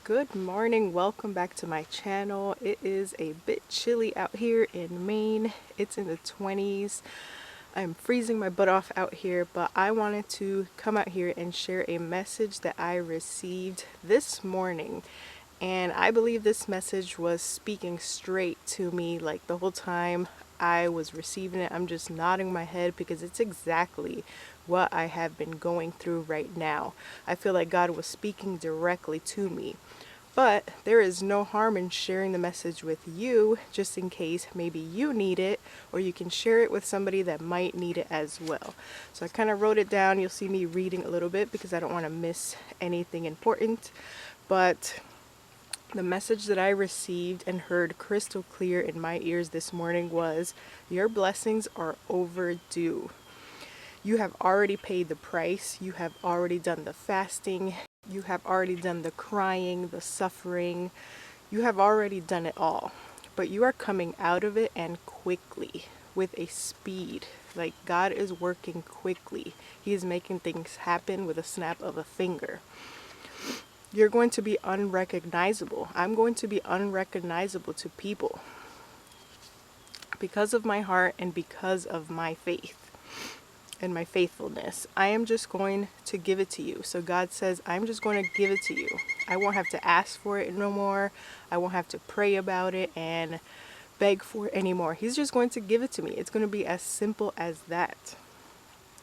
Good morning, welcome back to my channel. It is a bit chilly out here in Maine. It's in the 20s. I'm freezing my butt off out here, but I wanted to come out here and share a message that I received this morning. And I believe this message was speaking straight to me like the whole time I was receiving it. I'm just nodding my head because it's exactly what I have been going through right now. I feel like God was speaking directly to me. But there is no harm in sharing the message with you, just in case maybe you need it, or you can share it with somebody that might need it as well. So I kind of wrote it down. You'll see me reading a little bit because I don't want to miss anything important. But the message that I received and heard crystal clear in my ears this morning was, your blessings are overdue. You have already paid the price. You have already done the fasting. You have already done the crying, the suffering. You have already done it all. But you are coming out of it, and quickly, with a speed. Like, God is working quickly. He is making things happen with a snap of a finger. You're going to be unrecognizable. I'm going to be unrecognizable to people because of my heart and because of my faith and my faithfulness. I am just going to give it to you. So God says, I'm just going to give it to you. I won't have to ask for it no more. I won't have to pray about it and beg for it anymore. He's just going to give it to me. It's going to be as simple as that.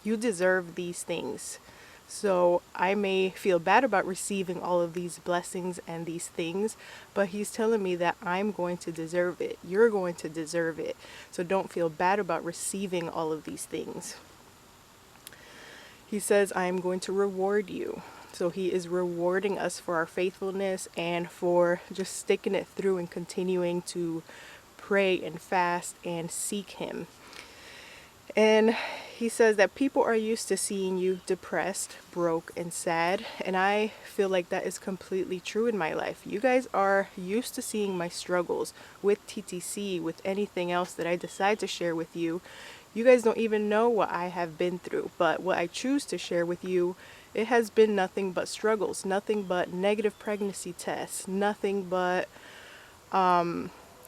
You deserve these things. So I may feel bad about receiving all of these blessings and these things, but he's telling me that I'm going to deserve it. You're going to deserve it. So don't feel bad about receiving all of these things. He says, I am going to reward you. So he is rewarding us for our faithfulness and for just sticking it through and continuing to pray and fast and seek him. And he says that people are used to seeing you depressed, broke, and sad. And I feel like that is completely true in my life. You guys are used to seeing my struggles with TTC, with anything else that I decide to share with you. You guys don't even know what I have been through. But what I choose to share with you, it has been nothing but struggles, nothing but negative pregnancy tests, nothing but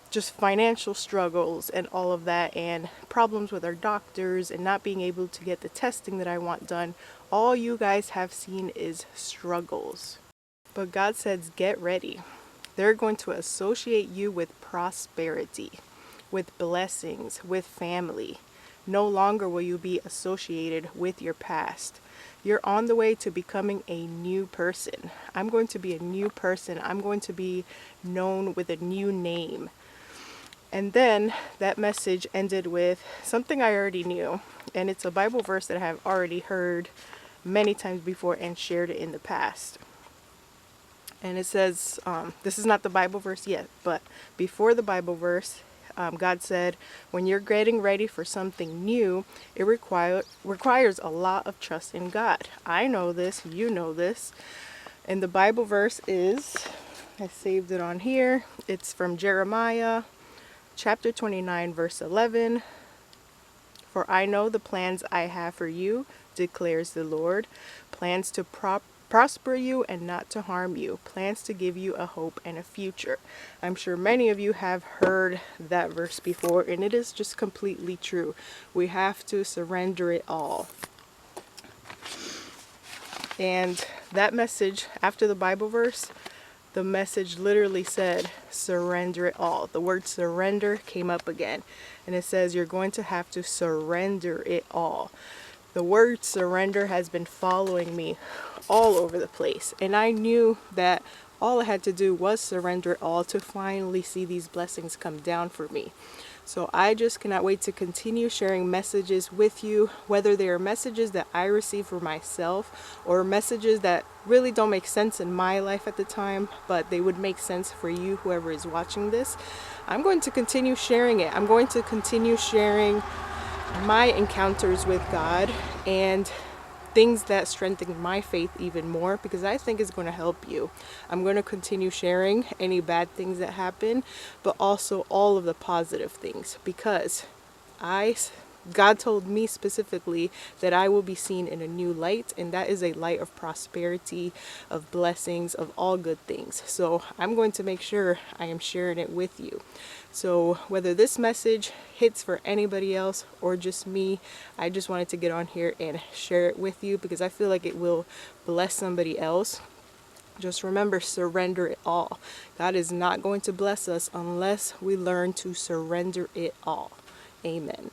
just financial struggles and all of that, and problems with our doctors and not being able to get the testing that I want done. All you guys have seen is struggles. But God says, get ready. They're going to associate you with prosperity, with blessings, with family. No longer will you be associated with your past. You're on the way to becoming a new person. I'm going to be a new person. I'm going to be known with a new name. And then that message ended with something I already knew. And it's a Bible verse that I have already heard many times before and shared it in the past. And it says, this is not the Bible verse yet, but before the Bible verse, God said, when you're getting ready for something new, it requires a lot of trust in God. I know this, you know this. And the Bible verse is, I saved it on here. It's from Jeremiah chapter 29, verse 11. For I know the plans I have for you, declares the Lord, plans to prosper you and not to harm you, plans to give you a hope and a future. I'm sure many of you have heard that verse before, and it is just completely true. We have to surrender it all. And that message, after the Bible verse, the message literally said, surrender it all. The word surrender came up again. And it says, you're going to have to surrender it all. The word surrender has been following me all over the place. And I knew that all I had to do was surrender it all to finally see these blessings come down for me. So I just cannot wait to continue sharing messages with you, whether they are messages that I receive for myself or messages that really don't make sense in my life at the time, but they would make sense for you, whoever is watching this. I'm going to continue sharing it. I'm going to continue sharing my encounters with God and things that strengthen my faith even more, because I think it's going to help you. I'm going to continue sharing any bad things that happen, but also all of the positive things, because I God told me specifically that I will be seen in a new light, and that is a light of prosperity, of blessings, of all good things. So I'm going to make sure I am sharing it with you. So whether this message hits for anybody else or just me, I just wanted to get on here and share it with you because I feel like it will bless somebody else. Just remember, surrender it all. God is not going to bless us unless we learn to surrender it all. Amen.